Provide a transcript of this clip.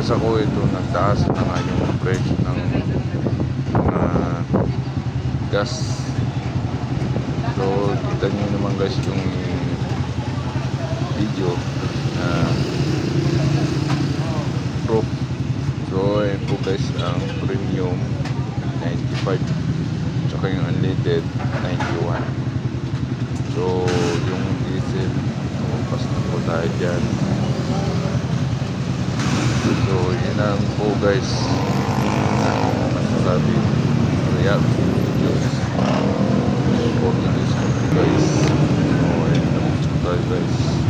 nabasa ko ito, nagtaas na nga yung presyo ng mga gas. So kita nyo naman guys yung video na proof. So ayan po guys, ang premium 95, tsaka yung unleaded 91. So yung diesel, pas na po tayo dyan. So yun lang po guys, masasabi reaction videos for today's video guys. So ayun lang po tayo guys.